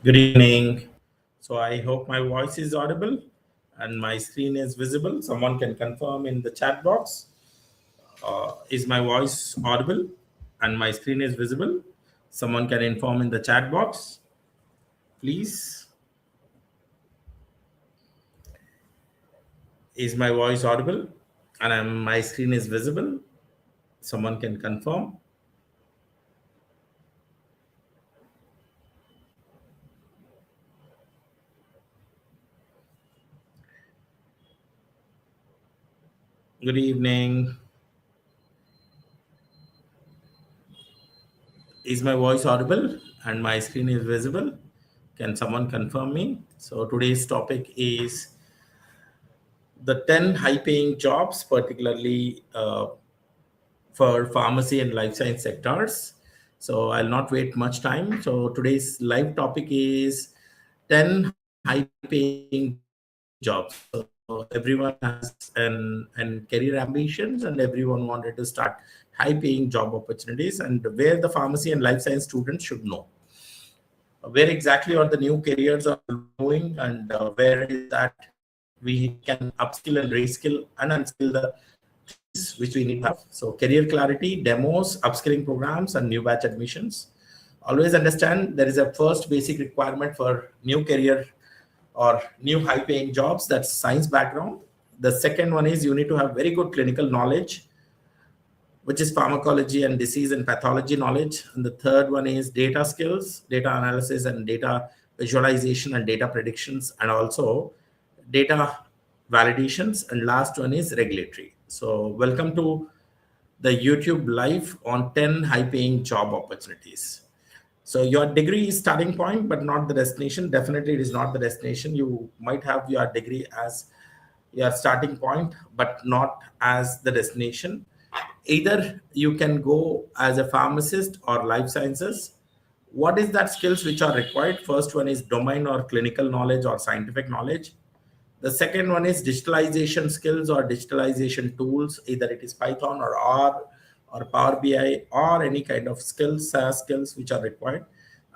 Good evening. So I hope my voice is audible and my screen is visible. Someone can confirm in the chat box. Is my voice audible and my screen is visible? Someone can inform in the chat box, please. Is my voice audible and my screen is visible? Someone can confirm. Good evening. Is my voice audible and my screen is visible? Can someone confirm me? So today's topic is the 10 high paying jobs, particularly for pharmacy and life science sectors. So I'll not wait much time. So today's live topic is 10 high paying jobs. So everyone has an career ambitions and everyone wanted to start high paying job opportunities and where the pharmacy and life science students should know where exactly are the new careers are moving and where is that we can upskill and reskill and unskill the things which we need to have. So career clarity, demos, upskilling programs, and new batch admissions. Always understand there is a first basic requirement for new career or new high paying jobs, that's science background. The second one is you need to have very good clinical knowledge, which is pharmacology and disease and pathology knowledge. And the third one is data skills, data analysis and data visualization and data predictions, and also data validations. And last one is regulatory. So welcome to the YouTube live on 10 high paying job opportunities. So your degree is starting point, but not the destination. Definitely it is not the destination. You might have your degree as your starting point, but not as the destination. Either you can go as a pharmacist or life sciences. What is that skills which are required? First one is domain or clinical knowledge or scientific knowledge. The second one is digitalization skills or digitalization tools, either it is Python or R or Power BI or any kind of skills, SaaS skills which are required.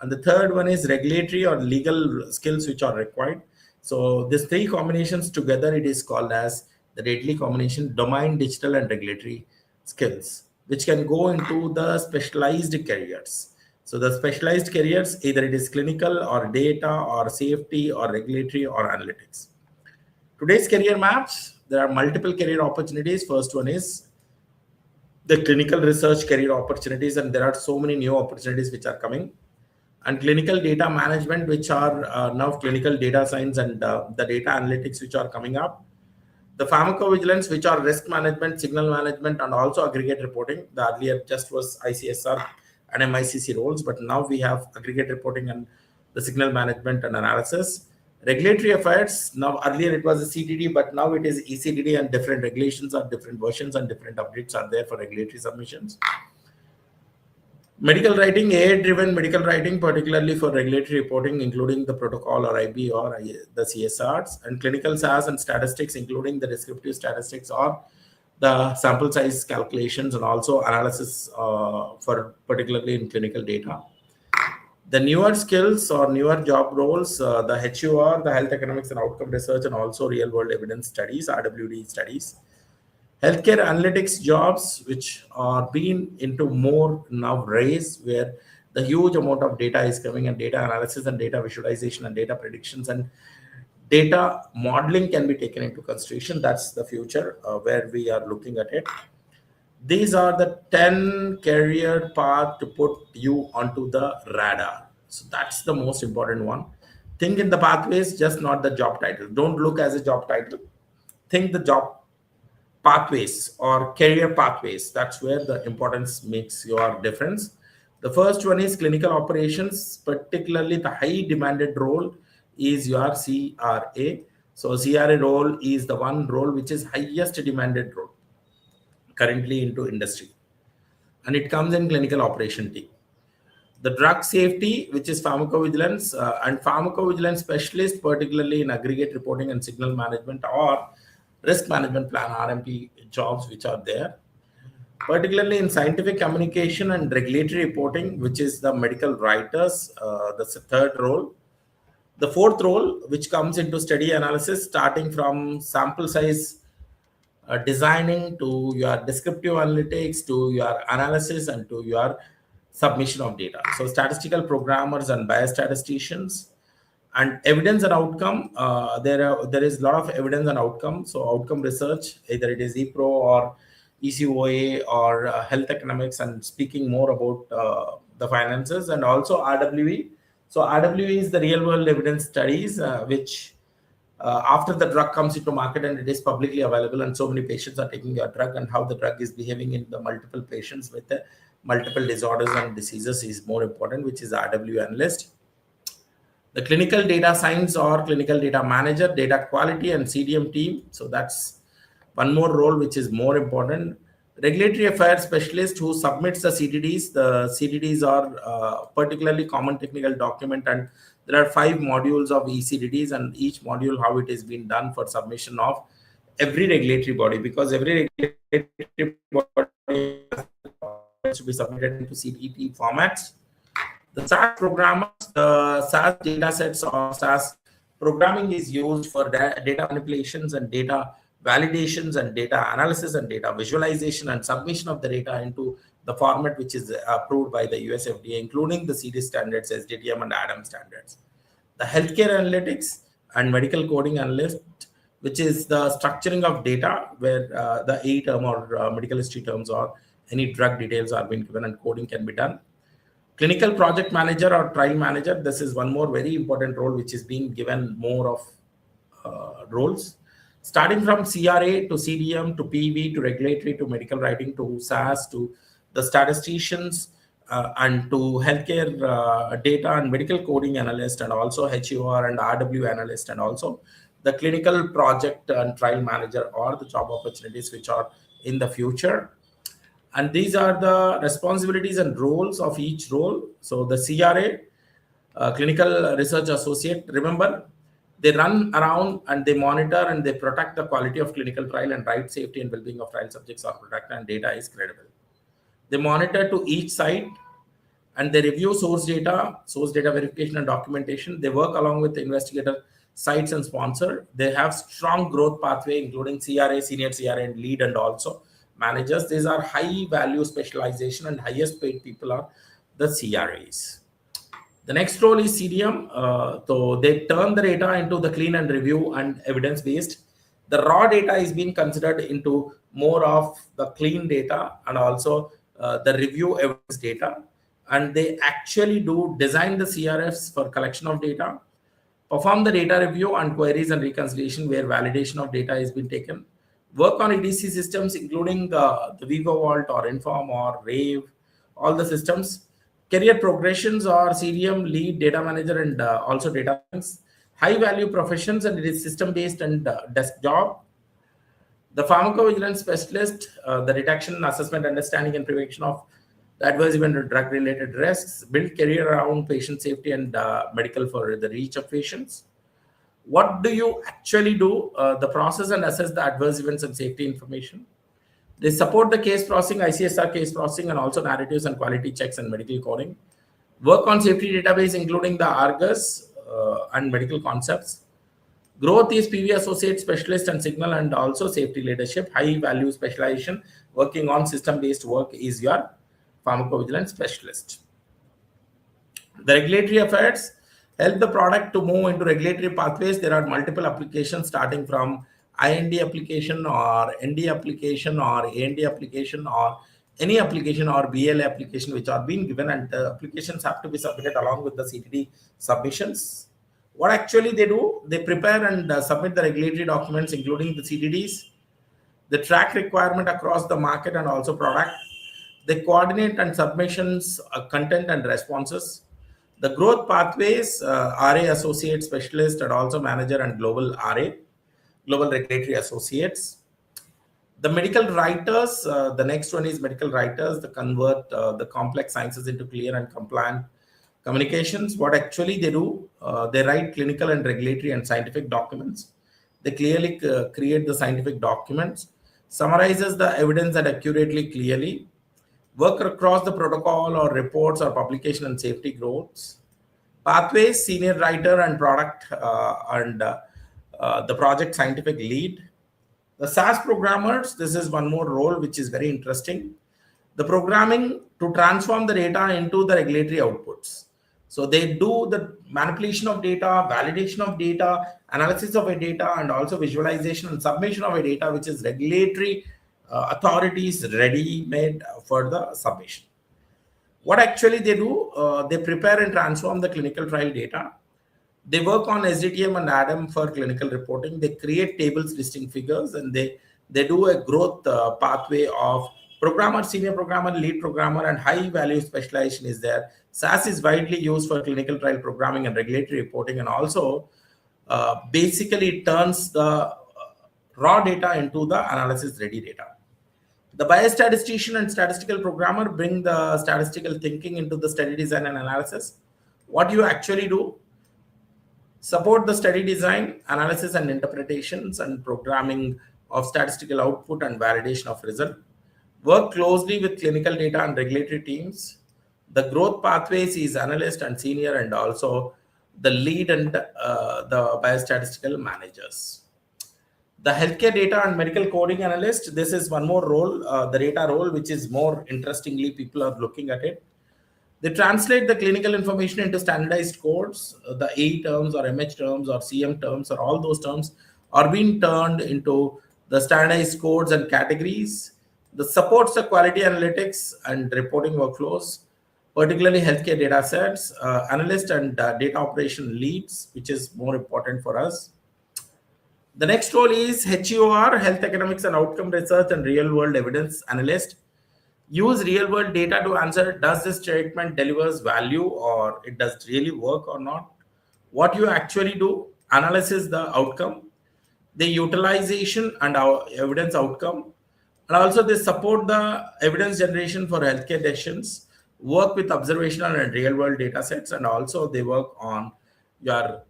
And the third one is regulatory or legal skills which are required. So these three combinations together, it is called as the deadly combination: domain, digital, and regulatory skills, which can go into the specialized careers. So the specialized careers, either it is clinical or data or safety or regulatory or analytics. Today's career maps, there are multiple career opportunities. First one is the clinical research career opportunities, and there are so many new opportunities which are coming. And clinical data management, which are now clinical data science and the data analytics which are coming up. The pharmacovigilance, which are risk management, signal management, and also aggregate reporting. The earlier just was ICSR and MICC roles, but now we have aggregate reporting and the signal management and analysis. Regulatory affairs, now earlier it was a CDD, but now it is ECDD, and different regulations are different versions and different updates are there for regulatory submissions. Medical writing, AI-driven medical writing, particularly for regulatory reporting, including the protocol or IB or the CSRs, and clinical SAS and statistics, including the descriptive statistics or the sample size calculations, and also analysis for particularly in clinical data. The newer skills or newer job roles, the HUR, the health economics and outcome research, and also real world evidence studies, RWD studies. Healthcare analytics jobs, which are being into more now raise, where the huge amount of data is coming, and data analysis and data visualization and data predictions and data modeling can be taken into consideration. That's the future where we are looking at it. These are the 10 career path to put you onto the radar. So that's the most important one. Think in the pathways, just not the job title. Don't look as a job title. Think the job pathways or career pathways. That's where the importance makes your difference. The first one is clinical operations, particularly the high demanded role is your CRA. So CRA role is the one role which is highest demanded role currently into industry, and it comes in clinical operation team. The drug safety, which is pharmacovigilance and pharmacovigilance specialist, particularly in aggregate reporting and signal management or risk management plan RMP jobs, which are there. Particularly in scientific communication and regulatory reporting, which is the medical writers, that's the third role. The fourth role, which comes into study analysis, starting from sample size designing to your descriptive analytics to your analysis and to your submission of data. So statistical programmers and biostatisticians and evidence and outcome. There is a lot of evidence and outcome. So outcome research, either it is EPRO or ECOA or health economics, and speaking more about the finances, and also RWE. So RWE is the real world evidence studies, which after the drug comes into market and it is publicly available and so many patients are taking your drug, and how the drug is behaving in the multiple patients with the multiple disorders and diseases is more important, which is RW analyst. The clinical data science or clinical data manager, data quality and CDM team. So that's one more role which is more important. Regulatory affairs specialist who submits the CDDs. The CDDs are particularly common technical document, and there are 5 modules of ECDDs, and each module how it is being done for submission of every regulatory body, because every regulatory body has to be submitted into CDD formats. The SAS programmers, the SAS data sets or SAS programming is used for data manipulations and data validations and data analysis and data visualization and submission of the data into the format which is approved by the US FDA, including the CD standards, SDTM and ADAM standards. The healthcare analytics and medical coding analyst, which is the structuring of data where the A term or medical history terms or any drug details are being given and coding can be done. Clinical project manager or trial manager, this is one more very important role which is being given more of roles. Starting from CRA to CDM to PV to regulatory to medical writing to SAS to the statisticians and to healthcare data and medical coding analyst, and also HEOR and RW analyst, and also the clinical project and trial manager or the job opportunities which are in the future. And these are the responsibilities and roles of each role. So the CRA, clinical research associate, remember, they run around and they monitor and they protect the quality of clinical trial and right safety and well-being of trial subjects are protected and data is credible. They monitor to each site and they review source data verification and documentation. They work along with the investigator sites and sponsor. They have strong growth pathway, including CRA, senior CRA and lead, and also managers. These are high value specialization, and highest paid people are the CRAs. The next role is CDM. So they turn the data into the clean and review and evidence based. The raw data is being considered into more of the clean data and also the review evidence data. And they actually do design the CRFs for collection of data, perform the data review and queries and reconciliation where validation of data is being taken, work on EDC systems, including the Vivo Vault or Inform or Rave, all the systems, career progressions or CDM, lead, data manager, and also data science, high value professions, and it is system based and desk job. The pharmacovigilance specialist, the detection, assessment, understanding, and prevention of the adverse event or drug related risks, build career around patient safety and medical for the reach of patients. What do you actually do? The process and assess the adverse events and safety information. They support the case processing, ICSR case processing, and also narratives and quality checks and medical coding. Work on safety database, including the Argus and medical concepts. Growth is PV associate specialist and signal, and also safety leadership. High value specialization, working on system-based work is your pharmacovigilance specialist. The regulatory affairs help the product to move into regulatory pathways. There are multiple applications starting from IND application or ND application or AND application or any application or BLA application which are being given, and the applications have to be submitted along with the CTD submissions. What actually they do, they prepare and submit the regulatory documents, including the CTDs, the track requirement across the market and also product. They coordinate and submissions, content and responses. The growth pathways, RA associate specialist and also manager and global RA, global regulatory associates. The medical writers, the next one is medical writers, they convert the complex sciences into clear and compliant communications. What actually they do, they write clinical and regulatory and scientific documents. They clearly create the scientific documents, summarizes the evidence and accurately, clearly, work across the protocol or reports or publication and safety growths. Pathways, senior writer and product and the project scientific lead. The SAS programmers, this is one more role which is very interesting. The programming to transform the data into the regulatory outputs. So they do the manipulation of data, validation of data, analysis of a data, and also visualization and submission of a data, which is regulatory authorities ready made for the submission. What actually they do, they prepare and transform the clinical trial data. They work on SDTM and ADAM for clinical reporting. They create tables listing figures, and they do a growth pathway of programmer, senior programmer, lead programmer, and high value specialization is there. SAS is widely used for clinical trial programming and regulatory reporting, and also basically it turns the raw data into the analysis ready data. The biostatistician and statistical programmer bring the statistical thinking into the study design and analysis. What you actually do, support the study design, analysis and interpretations and programming of statistical output and validation of result. Work closely with clinical data and regulatory teams. The growth pathways is analyst and senior, and also the lead and the biostatistical managers. The healthcare data and medical coding analyst, this is one more role, the data role, which is more interestingly, people are looking at it. They translate the clinical information into standardized codes. The A terms or MH terms or CM terms or all those terms are being turned into the standardized codes and categories. The supports the quality analytics and reporting workflows, particularly healthcare data sets, analyst and data operation leads, which is more important for us. The next role is HEOR, Health Economics and Outcome Research and Real World Evidence Analyst. Use real world data to answer, does this treatment delivers value or it does really work or not? What you actually do, analysis the outcome, the utilization and our evidence outcome, and also they support the evidence generation for healthcare decisions, work with observational and real world data sets, and also they work on your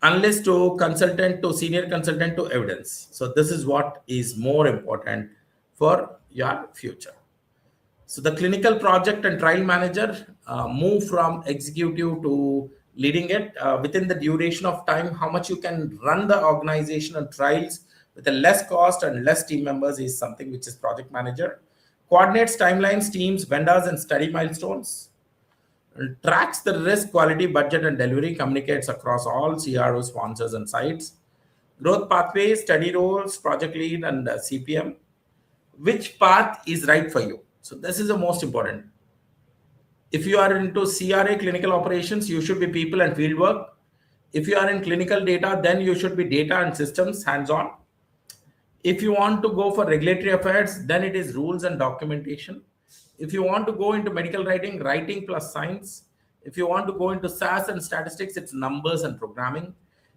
analyst to consultant to senior consultant to evidence. So this is what is more important for your future. So the clinical project and trial manager move from executive to leading it within the duration of time. How much you can run the organization and trials with a less cost and less team members is something which is project manager. Coordinates timelines, teams, vendors, and study milestones. Tracks the risk, quality, budget, and delivery. Communicates across all CRO sponsors and sites. Growth pathways, study roles, project lead, and CPM. Which path is right for you? So this is the most important. If you are into CRA, clinical operations, you should be people and field work. If you are in clinical data, then you should be data and systems hands-on. If you want to go for regulatory affairs, then it is rules and documentation. If you want to go into medical writing, writing plus science. If you want to go into SAS and statistics, it's numbers and programming.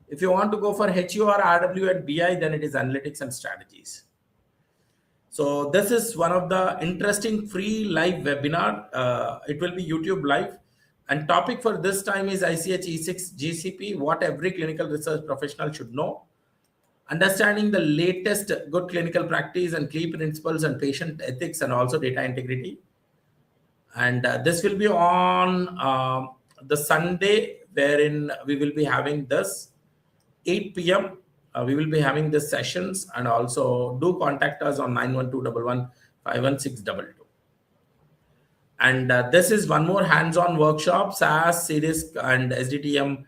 If you want to go for HUR, RW, and BI, then it is analytics and strategies. So this is one of the interesting free live webinar. It will be YouTube live. And topic for this time is ICH E6 GCP, what every clinical research professional should know. Understanding the latest good clinical practice and key principles and patient ethics and also data integrity. And this will be on the Sunday, wherein we will be having this 8 p.m. We will be having these sessions, and also do contact us on 91211 And this is one more hands-on workshop, SAS, series, and SDTM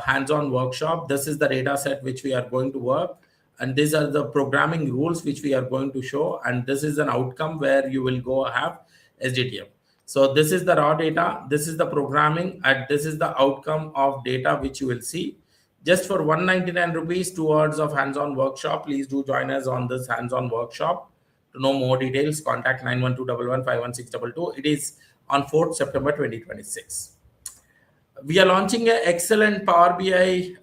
hands-on workshop. This is the data set which we are going to work. And these are the programming rules which we are going to show. And this is an outcome where you will go have SDTM. So this is the raw data. This is the programming. And this is the outcome of data which you will see. Just for 199 rupees, 2 hours of hands-on workshop. Please do join us on this hands-on workshop. To know more details, contact 91211 It is on 4th September 2026. We are launching an excellent Power BI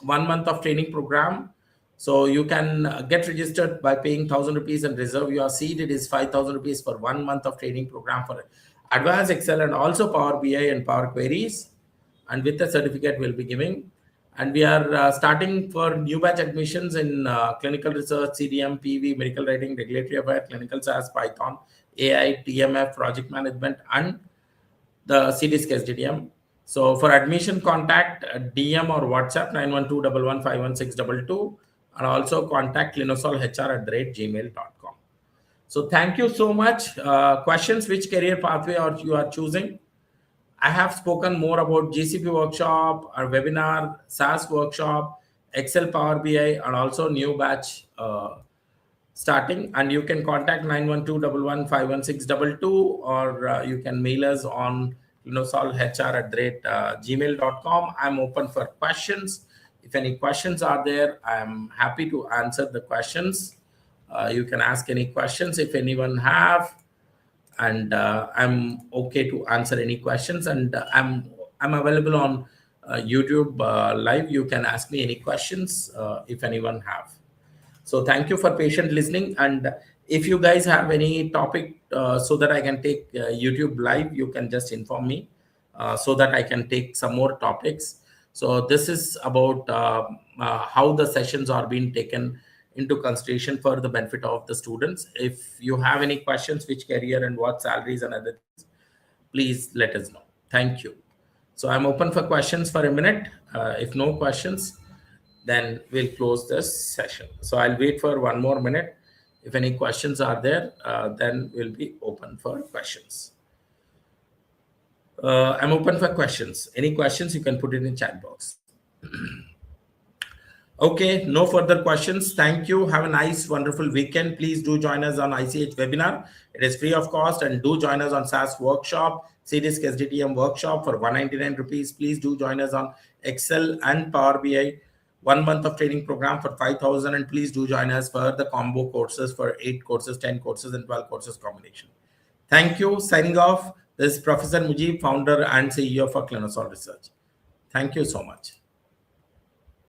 1 month of training program. So you can get registered by paying 1,000 rupees and reserve your seat. It is 5,000 rupees for 1 month of training program for advanced Excel and also Power BI and Power Queries. And with a certificate we'll be giving. And we are starting for new batch admissions in clinical research, CDM, PV, medical writing, regulatory affairs, clinical SAS, Python, AI, TMF, project management, and the CDSK SDTM. So for admission, contact DM or WhatsApp 91211511622, and also contact ClinoSolHR@gmail.com. So thank you so much. Questions: which career pathway or you are choosing? I have spoken more about GCP workshop, our webinar, SaaS workshop, Excel Power BI, and also new batch starting. And you can contact 91211511622, or you can mail us on ClinoSolHR@gmail.com. I'm open for questions. If any questions are there, I'm happy to answer the questions. You can ask any questions if anyone have, and I'm okay to answer any questions. And I'm available on YouTube live. You can ask me any questions if anyone have. So thank you for patient listening. And if you guys have any topic so that I can take YouTube live, you can just inform me so that I can take some more topics. So this is about how the sessions are being taken into consideration for the benefit of the students. If you have any questions, which career and what salaries and other things, please let us know. Thank you. So I'm open for questions for a minute. If no questions, then we'll close this session. So I'll wait for one more minute. If any questions are there, then we'll be open for questions. I'm open for questions. Any questions, you can put it in chat box. Okay, no further questions. Thank you. Have a nice, wonderful weekend. Please do join us on ICH webinar. It is free of cost. And do join us on SaaS workshop, CDISC SDTM workshop for 199 rupees. Please do join us on Excel and Power BI 1 month of training program for 5,000. And please do join us for the combo courses for 8 courses, 10 courses, and 12 courses combination. Thank you. Signing off. This is Professor Mujeeb, founder and CEO for ClinoSol Research. Thank you so much.